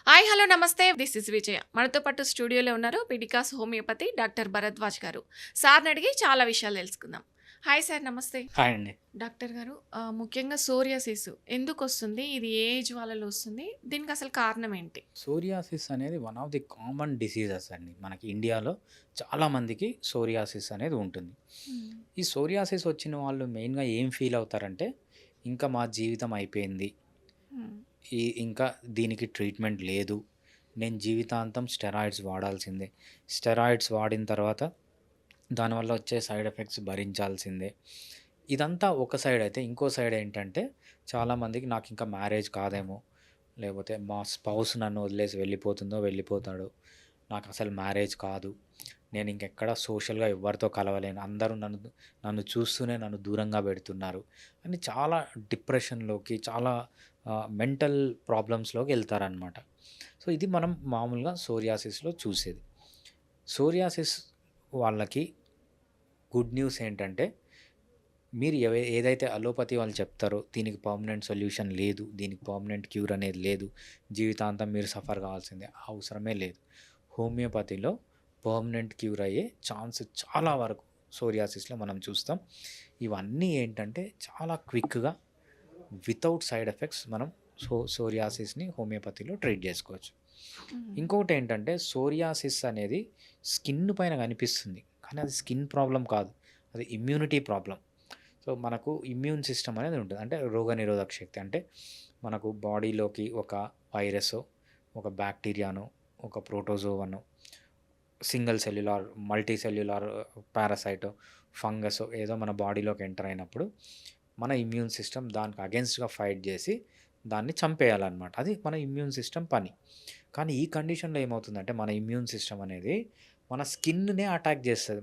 Hi! Hello! నమస్తే. This is విజయ. మనతో పాటు స్టూడియోలో ఉన్నారు పిడికాస్ హోమియోపతి డాక్టర్ భరద్వాజ్ గారు. సార్‌ని అడిగి చాలా విషయాలు తెలుసుకుందాం. Hi sir! నమస్తే. హాయ్ అండి. డాక్టర్ గారు ముఖ్యంగా సోరియాసిస్ ఎందుకొస్తుంది? ఇది ఏ ఏజ్ వాళ్ళలో వస్తుంది? దీనికి అసలు కారణం ఏంటి? సోరియాసిస్ అనేది one of the common diseases అండి. మనకి ఇండియాలో చాలా మందికి సోరియాసిస్ అనేది ఉంటుంది. హ్మ్. ఈ సోరియాసిస్ వచ్చిన వాళ్ళు మెయిన్‌గా ఏం ఫీల్ అవుతారంటే, ఇంకా మా జీవితం అయిపోయింది. హ్మ్. ఇంకా దీనికి ట్రీట్మెంట్ లేదు. నేను జీవితాంతం స్టెరాయిడ్స్ వాడాల్సిందే. స్టెరాయిడ్స్ వాడిన తర్వాత దానివల్ల వచ్చే సైడ్ ఎఫెక్ట్స్ భరించాల్సిందే. ఇదంతా ఒక సైడ్ అయితే, ఇంకో సైడ్ ఏంటంటే చాలామందికి నాకింకా మ్యారేజ్ కాదేమో, లేకపోతే మా స్పౌస్ నన్ను వదిలేసి వెళ్ళిపోతుందో, వెళ్ళిపోతాడో, నాకసలు మ్యారేజ్ కాదు. నేను ఇంకెక్కడ సోషల్‌గా ఎవ్వరితో కలవలేను. అందరూ నన్ను నన్ను చూస్తూనే నన్ను దూరంగా పెడుతున్నారు అని చాలా డిప్రెషన్‌లోకి, చాలా మెంటల్ ప్రాబ్లమ్స్‌లోకి ఎళ్తారనమాట. సో, ఇది మనం మామూలుగా సోరియాసిస్‌లో చూసేది. సోరియాసిస్ వాళ్ళకి గుడ్ న్యూస్ ఏంటంటే, మీరు ఏదైతే అలోపతి వాళ్ళు చెప్తారో దీనికి పర్మనెంట్ సొల్యూషన్ లేదు, దీనికి పర్మనెంట్ క్యూర్ అనేది లేదు, జీవితాంతం మీరు సఫర్ కావాల్సిందే, అవసరమే లేదు. హోమియోపతిలో పర్మనెంట్ క్యూర్ అయ్యే ఛాన్స్ చాలా వరకు సోరియాసిస్‌లో మనం చూస్తాం. ఇవన్నీ ఏంటంటే చాలా క్విక్‌గా వితౌట్ సైడ్ ఎఫెక్ట్స్ మనం సోరియాసిస్‌ని హోమియోపతిలో ట్రీట్ చేసుకోవచ్చు. హ్మ్. ఇంకొకటేంటంటే సోరియాసిస్ అనేది స్కిన్ పైన కనిపిస్తుంది. కానీ అది స్కిన్ ప్రాబ్లమ్ కాదు. అది ఇమ్యూనిటీ ప్రాబ్లమ్. సో, మనకు ఇమ్యూన్ సిస్టమ్ అనేది ఉంటది. అంటే రోగనిరోధక శక్తి. అంటే మనకు బాడీలోకి ఒక వైరసో, ఒక బ్యాక్టీరియానో, ఒక ప్రోటోజోవనో, సింగిల్ సెల్యులార్, మల్టీ సెల్యులార్ పారాసైటో, ఫంగసో ఏదో మన బాడీలోకి ఎంటర్ అయినప్పుడు మన ఇమ్యూన్ సిస్టమ్ దానికి అగెయిన్స్ట్‌గా ఫైట్ జేసి దాన్ని చంపేయాలన్నమాట. అది మన ఇమ్యూన్ సిస్టమ్ పని. కానీ ఈ కండిషన్‌లో ఏమవుతుందంటే మన ఇమ్యూన్ సిస్టమ్ అనేది మన స్కిన్‌నే అటాక్ జేస్తది.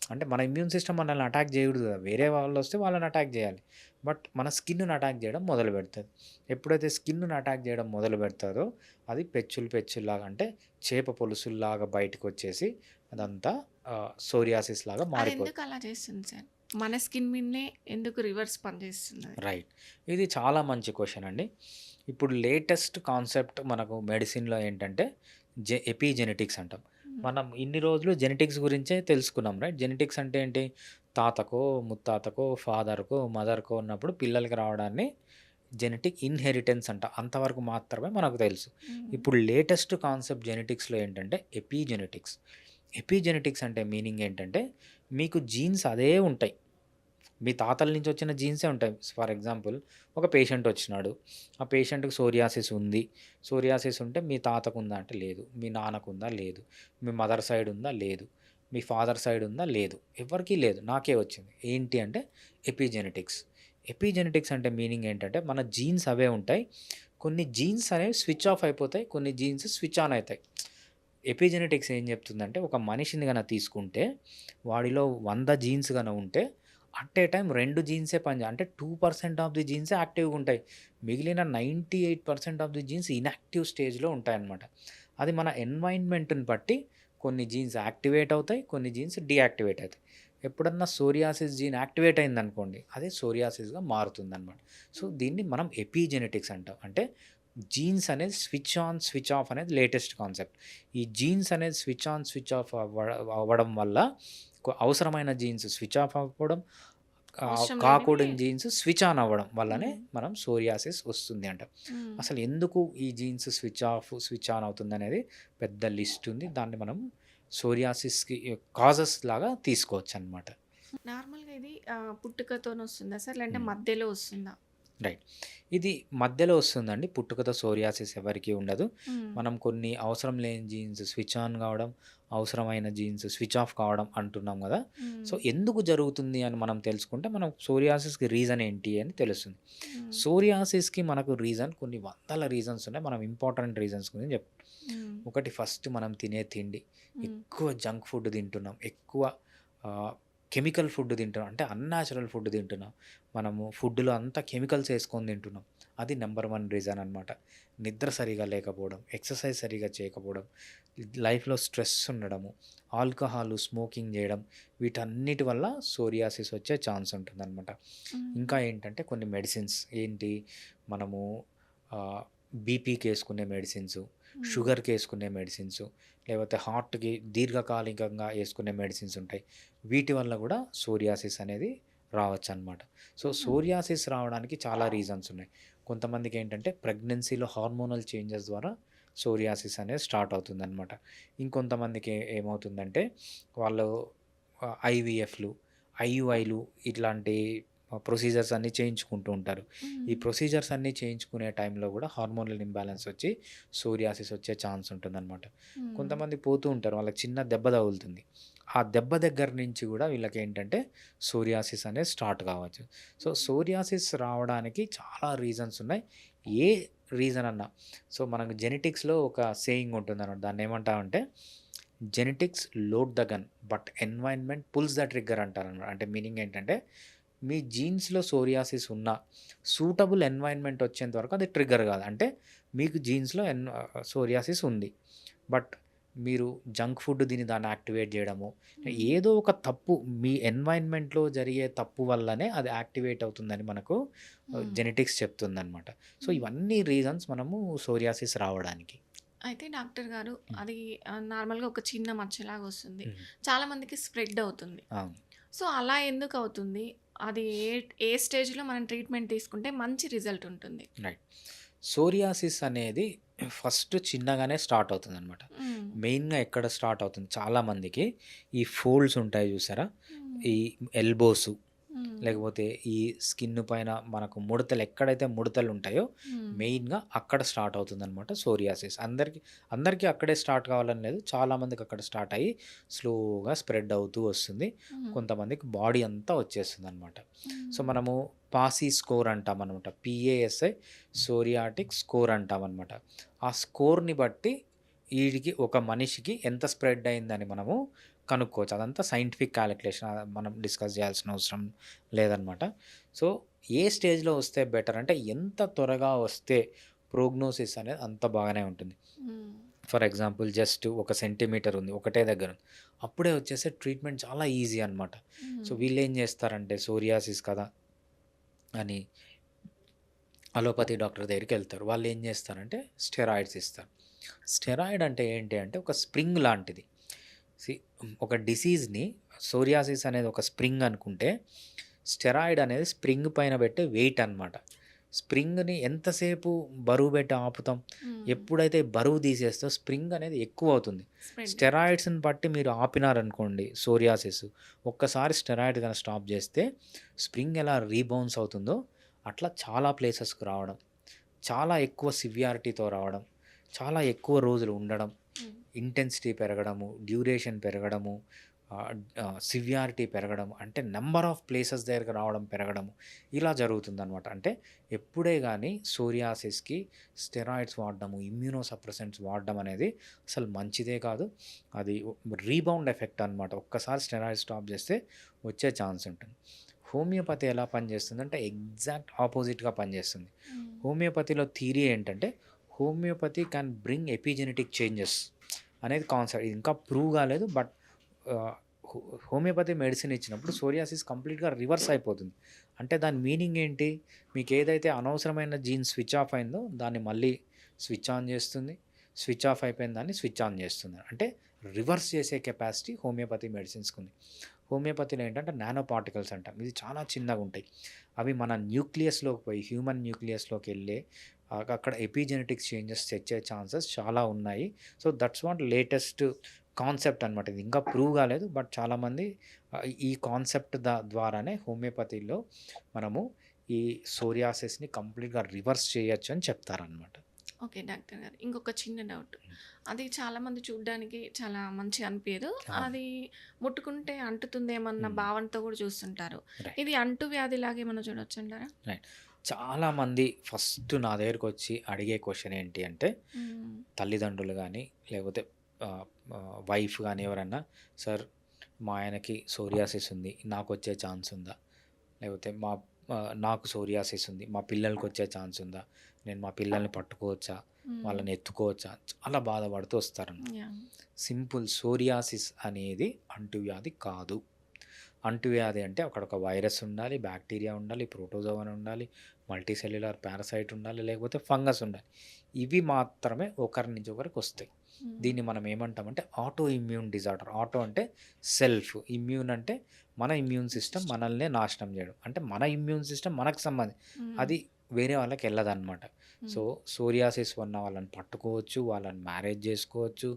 అంటే మన ఇమ్యూన్ సిస్టమ్ మనల్ని అటాక్ జేయదు గదా! వేరే వాళ్ళొస్తే వాళ్ళని అటాక్ జేయాలి. బట్ మన స్కిన్‌ని అటాక్ జేయడం మొదలుపెడతది. ఎప్పుడైతే స్కిన్‌ని అటాక్ జేయడం మొదలుపెడతదో అది పెచ్చుల్లాగా, అంటే చేప పొలుసుల్లాగా బయటకొచ్చేసి అదంతా సోరియాసిస్ లాగా అదెందుకు అలా చేస్తుంది సార్? మన స్కిన్ మీదనే ఎందుకు రివర్స్ పనిచేస్తుందది? రైట్. ఇది చాలా మంచి క్వెషన్ అండి. ఇప్పుడు లేటెస్ట్ కాన్సెప్ట్ మనకు మెడిసిన్‌లో ఏంటంటే ఎపిజెనెటిక్స్ అంటాం. హ్మ్. మనం ఇన్ని రోజులు జెనెటిక్స్ గురించే తెలుసుకున్నాం, రైట్? జెనెటిక్స్ అంటే ఏంటి? తాతకో, ముత్తాతకో, ఫాదర్‌కో, మదర్‌కో ఉన్నప్పుడు పిల్లలకి రావడాన్ని జెనెటిక్ ఇన్‌హెరిటెన్స్ అంట. అంతవరకు మాత్రమే మనకు తెలుసు. హ్మ్. ఇప్పుడు లేటెస్ట్ కాన్సెప్ట్ జెనెటిక్స్‌లో ఏంటంటే ఎపిజెనెటిక్స్. ఎపిజెనెటిక్స్ అంటే మీనింగ్ ఏంటంటే మీకు జీన్స్ అదే ఉంటాయి. మీ తాతల నుంచి వచ్చిన జీన్సే ఉంటాయి. ఫర్ ఎగ్జాంపుల్ ఒక పేషెంట్ వచ్చినాడు. ఆ పేషెంట్‌కి సోరియాసిస్ ఉంది. సోరియాసిస్ ఉంటే మీ తాతకుందా అంటే లేదు. మీ నాన్నకుందా? లేదు. మీ మదర్ సైడ్ ఉందా? లేదు. మీ ఫాదర్ సైడ్ ఉందా? లేదు. ఎవ్వరికీ లేదు. నాకే వచ్చింది. ఏంటి అంటే ఎపిజెనెటిక్స్. ఎపిజెనెటిక్స్ అంటే మీనింగ్ ఏంటంటే మన జీన్స్ అవే ఉంటాయి. కొన్ని జీన్స్ అనేవి స్విచ్ ఆఫ్ అయిపోతాయి. కొన్ని జీన్స్ స్విచ్ ఆన్ అయితాయి. ఎపిజెనెటిక్స్ ఏం చెప్తుందంటే ఒక మనిషిని గన తీసుకుంటే వాడిలో 100 జీన్స్ గన ఉంటే అట్ ఏ టైమ్ 2 జీన్సే అంటే 2% ఆఫ్ ది జీన్సే యాక్టివ్‌గా ఉంటాయి. మిగిలిన 98% ఆఫ్ ది జీన్స్ ఇనాక్టివ్ స్టేజ్‌లో ఉంటాయన్నమాట. అది మన ఎన్వైర్న్‌మెంట్‌ని బట్టి కొన్ని జీన్స్ యాక్టివేట్ అవుతాయి. కొన్ని జీన్స్ డీయాక్టివేట్ అవుతాయి. ఎప్పుడన్నా సోరియాసిస్ జీన్ యాక్టివేట్ అయిందనుకోండి, అది సోరియాసిస్‌గా మారుతుందన్నమాట. సో, దీన్ని మనం ఎపిజెనెటిక్స్ అంటాం. అంటే జీన్స్ అనేది స్విచ్ ఆన్, స్విచ్ ఆఫ్ అనేది లేటెస్ట్ కాన్సెప్ట్. ఈ జీన్స్ అనేది స్విచ్ ఆన్, స్విచ్ ఆఫ్ అవ్వడం వల్ల అవసరమైన జీన్స్ స్విచ్ ఆఫ్ అవ్వడం, అవసరం లేనివి కాకూడని జీన్స్ స్విచ్ ఆన్ అవ్వడం వల్లనే హ్మ్. మనం సోరియాసిస్ వస్తుంది అంటాం. హ్మ్. అసలు ఎందుకు ఈ genes switch off, switch on అవుతుందనేది పెద్ద లిస్ట్ ఉంది. దాన్ని మనం సోరియాసిస్‌కి కాజెస్ లాగా తీసుకోవచ్చనమాట. నార్మల్‌గా ఇది పుట్టుకతోనొస్తుందా సార్? లేదంటే హ్మ్. మధ్యలో వస్తుందా? రైట్. ఇది మధ్యలో వస్తుందండి. పుట్టుకతో సోరియాసిస్ ఎవరికీ ఉండదు. హ్మ్. మనం కొన్ని అవసరం లేని జీన్స్ స్విచ్ ఆన్ కావడం, అవసరమైన జీన్స్ స్విచ్ ఆఫ్ కావడం అంటున్నాం గదా! సో, హ్మ్. ఎందుకు జరుగుతుంది అని మనం తెలుసుకుంటే, మనం సోరియాసిస్‌కి రీజన్ ఏంటి అని తెలుస్తుంది. హ్మ్. సోరియాసిస్‌కి మనకు రీజన్ కొన్ని వందల రీజన్స్ ఉన్నాయి. మనం ఇంపార్టెంట్ రీజన్స్ గురించి హ్మ్. ఒకటి ఫస్ట్ మనం తినే తిండి. హ్మ్. ఎక్కువ జంక్ ఫుడ్ తింటున్నాం. ఎక్కువ ఆహ్, కెమికల్ ఫుడ్ తింటున్నాం. అంటే అన్‌నాచురల్ ఫుడ్ తింటున్నాం. మనము ఫుడ్‌లో అంతా కెమికల్స్ ఏసుకొని తింటున్నాం. అది నంబర్ 1 రీజన్ అనమాట. నిద్ర సరిగా లేకపోవడం, ఎక్సర్సైజ్ సరిగ్గా చేయకపోవడం, లైఫ్‌లో స్ట్రెస్ ఉండడము, ఆల్కహాలు, స్మోకింగ్ జేయడం, వీటన్నిటి వల్ల సోరియాసిస్ వచ్చే ఛాన్స్ ఉంటుందనమాట. హుహు. ఇంకా ఏంటంటే కొన్ని మెడిసిన్స్ ఏంటి మనము ఆహ్, బీపీకి వేసుకునే మెడిసిన్స్, హ్మ్. షుగర్‌కి వేసుకునే మెడిసిన్స్, లేకపోతే హార్ట్‌కి దీర్ఘకాలికంగా వేసుకునే మెడిసిన్స్ ఉంటాయి. వీటి వల్ల కూడా సోరియాసిస్ అనేది రావచ్చనమాట. సో, హ్మ్. సోరియాసిస్ రావడానికి చాలా రీజన్స్ ఉన్నాయి. కొంతమందికేంటంటే ప్రెగ్నెన్సీలో హార్మోనల్ చేంజెస్ ద్వారా సోరియాసిస్ అనేది స్టార్ట్ అవుతుందనమాట. ఇంకొంతమందికి ఏమవుతుందంటే వాళ్ళు ఐవీఎఫ్‌లు, ఐయుఐలు ఇట్లాంటి ప్రొసీజర్స్ అన్నీ చేయించుకుంటూ ఉంటారు. ఈ హ్మ్. ప్రొసీజర్స్ అన్నీ చేయించుకునే టైంలో గూడా హార్మోనల్ ఇంబాలెన్స్ వచ్చి సోరియాసిస్ వచ్చే ఛాన్స్ ఉంటుందనమాట. హ్మ్. కొంతమంది పోతూ ఉంటారు. వాళ్ళకి చిన్న దెబ్బ తగులుతుంది. ఆ దెబ్బ దగ్గర నుంచి గూడా వీళ్ళకేంటంటే సోరియాసిస్ అనేది స్టార్ట్ కావచ్చు. సో, సోరియాసిస్ రావడానికి చాలా రీజన్స్ ఉన్నాయి. ఏ రీజన్ అన్నా మనకు జెనెటిక్స్‌లో ఒక సేయింగ్ ఉంటుందనమాట. దాన్నేమంటామంటే genetics load the gun but environment pulls the trigger అంటారనమాట. అంటే మీనింగ్ ఏంటంటే మీ జీన్స్‌లో సోరియాసిస్ ఉన్నా సూటబుల్ ఎన్వైర్న్‌మెంట్ వచ్చేంత వరకు అది ట్రిగ్గర్ కాదు. అంటే మీకు జీన్స్‌లో సోరియాసిస్ ఉంది. బట్ మీరు జంక్ ఫుడ్ తిని దాన్ని యాక్టివేట్ చేయడము, హ్మ్. ఏదో ఒక తప్పు మీ ఎన్వైర్న్‌మెంట్‌లో జరిగే తప్పు వల్లనే అది యాక్టివేట్ అవుతుందని మనకు హ్మ్. జెనెటిక్స్ చెప్తుందనమాట. సో, హ్మ్. ఇవన్నీ రీజన్స్ మనము సోరియాసిస్ రావడానికి. అయితే డాక్టర్ గారు హ్మ్. అది నార్మల్‌గా ఒక చిన్న మచ్చలాగా వస్తుంది. హ్మ్. చాలా మందికి స్ప్రెడ్ అవుతుంది. అవును. సో, అలా ఎందుకవుతుంది? అది ఏ స్టేజ్‌లో మనం ట్రీట్మెంట్ తీసుకుంటే మంచి రిజల్ట్ ఉంటుంది? రైట్. సోరియాసిస్ అనేది ఫస్ట్ చిన్నగానే స్టార్ట్ అవుతుందనమాట. హ్మ్. మెయిన్‌గా ఎక్కడ స్టార్ట్ అవుతుంది చాలామందికి ఈ ఫోల్డ్స్ ఉంటాయి చూసారా? హ్మ్. ఈ ఎల్బోసు హ్మ్. లేకపోతే ఈ స్కిన్ పైన మనకు ముడతలు ఎక్కడైతే ముడతలు ఉంటాయో హ్మ్. మెయిన్‌గా అక్కడ స్టార్ట్ అవుతుందనమాట సోరియాసిస్. అందరికీ అక్కడే స్టార్ట్ కావాలని లేదు. చాలామందికి అక్కడ స్టార్ట్ అయ్యి స్లోగా స్ప్రెడ్ అవుతూ వస్తుంది. హ్మ్. కొంతమందికి బాడీ అంతా వచ్చేస్తుందనమాట. సో, హ్మ్. మనము పాసీ స్కోర్ అంటామనమాట. పీఏఎస్ఐ సోరియాటిక్ స్కోర్ అంటామనమాట. ఆ స్కోర్‌ని బట్టి ఈడికి ఒక మనిషికి ఎంత స్ప్రెడ్ అయిందని మనము కనుక్కోవచ్చు. అదంతా సైంటిఫిక్ కాలిక్యులేషన్. మనం డిస్కస్ చేయాల్సిన అవసరం లేదనమాట. సో, ఏ స్టేజ్‌లో వస్తే బెటర్ అంటే ఎంత త్వరగా వస్తే ప్రోగ్నోసిస్ అనేది అంత బాగానే ఉంటుంది. హ్మ్. ఫర్ ఎగ్జాంపుల్ జస్ట్ ఒక సెంటీమీటర్ ఉంది. ఒకటే దగ్గర ఉంది. అప్పుడే వచ్చేసే ట్రీట్మెంట్ చాలా ఈజీ అనమాట. సో, హ్మ్. వీళ్ళేం చేస్తారంటే సోరియాసిస్ కదా అని అలోపతి డాక్టర్ దగ్గరికెళ్తారు. వాళ్ళేం జేస్తారంటే స్టెరాయిడ్స్ ఇస్తారు. స్టెరాయిడ్ అంటే ఏంటి అంటే ఒక స్ప్రింగ్ లాంటిది. సీ ఒక డిసీజ్‌ని సోరియాసిస్ అనేది ఒక స్ప్రింగ్ అనుకుంటే, స్టెరాయిడ్ అనేది స్ప్రింగ్ పైన పెట్టే వెయిట్ అనమాట. స్ప్రింగ్‌ని ఎంతసేపు బరువు పెట్టి ఆపుతాం? హ్మ్. ఎప్పుడైతే బరువు తీసేస్తే స్ప్రింగ్ అనేది ఎక్కువవుతుంది. స్ప్రెడ్ అయిపోతుంది. స్టెరాయిడ్స్‌ని బట్టి మీరు ఆపినారనుకోండి సోరియాసిస్, ఒక్కసారి స్టెరాయిడ్ గాని స్టాప్ జేస్తే స్ప్రింగ్ ఎలా రీబౌన్స్ అవుతుందో, అట్లా చాలా ప్లేసెస్‌కి రావడం. చాలా ఎక్కువ సివియారిటీతో రావడం. చాలా ఎక్కువ రోజులు ఉండడం. హ్మ్. ఇంటెన్సిటీ పెరగడము, డ్యూరేషన్ పెరగడము, సివియారిటీ పెరగడం. అంటే నంబర్ ఆఫ్ ప్లేసెస్ దగ్గరికి రావడం పెరగడము. ఇలా జరుగుతుందనమాట. అంటే ఎప్పుడే గాని సోరియాసిస్‌కి స్టెరాయిడ్స్ వాడడము, ఇమ్యూనో సప్రెసెంట్స్ వాడడం అనేది అసలు మంచిదే కాదు. అది రీబౌండ్ ఎఫెక్ట్ అనమాట. ఒక్కసారి స్టెరాయిడ్స్ స్టాప్ చేస్తే వచ్చే ఛాన్స్ ఉంటుంది. హోమియోపతి ఎలా పనిచేస్తుందంటే ఎగ్జాక్ట్ ఆపోజిట్‌గా పనిచేస్తుంది. హ్మ్. హోమియోపతిలో థియరీ ఏంటంటే homeopathy can bring epigenetic changes అనేది కాన్సెప్ట్. ఇది ఇంకా ప్రూవ్ కాలేదు. బట్ ఆహ్, హో హోమియోపతి మెడిసిన్ ఇచ్చినప్పుడు సోరియాసిస్ కంప్లీట్‌గా రివర్స్ అయిపోతుంది. అంటే దాని మీనింగ్ ఏంటి? మీకేదైతే అనవసరమైన జీన్ స్విచ్ ఆఫ్ అయిందో దాన్ని మళ్ళీ స్విచ్ ఆన్ చేస్తుంది. స్విచ్ ఆఫ్ అయిపోయిన దాన్ని స్విచ్ ఆన్ చేస్తుంది. అంటే రివర్స్ చేసే కెపాసిటీ హోమియోపతి మెడిసిన్స్‌కుంది. హోమియోపతిలో ఏంటంటే నానో పార్టికల్స్ అంటాం. ఇది చాలా చిన్నగుంటాయి. అవి మన న్యూక్లియస్‌లోకి పోయి హ్యూమన్ న్యూక్లియస్‌లోకెళ్ళి అక్కడ ఎపిజెనెటిక్స్ చేంజెస్ తెచ్చే ఛాన్సెస్ చాలా ఉన్నాయి. So, that's what latest concept అనమాట. ఇది ఇంకా ప్రూవ్ కాలేదు. బట్ చాలామంది ఈ కాన్సెప్ట్ ద్వారానే హోమియోపతిలో మనము ఈ సోరియాసిస్‌ని కంప్లీట్‌గా రివర్స్ చేయొచ్చు అని చెప్తారనమాట. ఓకే. డాక్టర్ గారు. ఇంకొక చిన్న డౌట్. హ్మ్. అది చాలామంది చూడ్డానికి చాలా మంచిగా అనిపియదు. అవును. అది ముట్టుకుంటే అంటుతుందేమన్న హ్మ్. భావనతో కూడా చూస్తుంటారు. రైట్. ఇది అంటువ్యాధిలాగా ఏమన్నా చూడొచ్చంటారా? రైట్. చాలామంది ఫస్ట్ నా దగ్గరకొచ్చి అడిగే క్వెషన్ ఏంటి అంటే, హ్మ్. తల్లిదండ్రులు గానీ, లేకపోతే ఆహ్, వైఫ్ గానీ ఎవరన్నా, "సార్ మా ఆయనకి సోరియాసిస్ ఉంది. నాకొచ్చే ఛాన్స్ ఉందా? లేకపోతే నాకు సోరియాసిస్ ఉంది. మా పిల్లలకొచ్చే ఛాన్స్ ఉందా? నేను మా పిల్లల్ని పట్టుకోవచ్చా? హ్మ్. వాళ్ళని ఎత్తుకోవచ్చా?" చాలా బాధపడుతూ వస్తారనమాట. యాహ్! సింపుల్ సోరియాసిస్ అనేది అంటువ్యాధి కాదు. అంటువ్యాధి అంటే అక్కడ ఒక వైరస్ ఉండాలి, బాక్టీరియా ఉండాలి, ప్రోటోజోవన్ ఉండాలి, మల్టీసెల్యులర్ పారాసైట్ ఉండాలి, లేకపోతే ఫంగస్ ఉండాలి. ఇవి మాత్రమే ఒకరి నుంచి ఒకరికి వస్తాయి. దీన్ని మనం ఏమంటామంటే ఆటో ఇమ్యూన్ డిజార్డర్. ఆటో అంటే సెల్ఫ్, ఇమ్యూన్ అంటే మన ఇమ్యూన్ సిస్టమ్ మనల్నే నాశనం చేయడం. అంటే మన ఇమ్యూన్ సిస్టమ్ మనకు అది వేరే వాళ్ళకి వెళ్ళదన్నమాట. సో సోరియాసిస్ ఉన్న వాళ్ళని పట్టుకోవచ్చు, వాళ్ళని మ్యారేజ్ చేసుకోవచ్చు,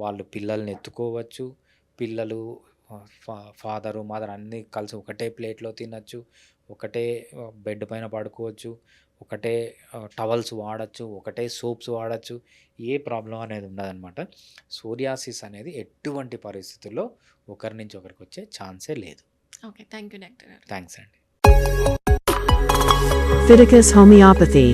వాళ్ళు పిల్లల్ని ఎత్తుకోవచ్చు, పిల్లలు ఫాదరు మదర్ అన్నీ కలిసి ఒకటే ప్లేట్లో తినచ్చు, ఒకటే బెడ్ పైన పడుకోవచ్చు, ఒకటే టవల్స్ వాడచ్చు, ఒకటే సోప్స్ వాడచ్చు. ఏ ప్రాబ్లం అనేది ఉండదన్నమాట. సోరియాసిస్ అనేది ఎటువంటి పరిస్థితుల్లో ఒకరి నుంచి ఒకరికి వచ్చే ఛాన్సే లేదు. ఓకే, థ్యాంక్ యూ డాక్టర్ గారు. థ్యాంక్స్ అండి. Fiticus Homeopathy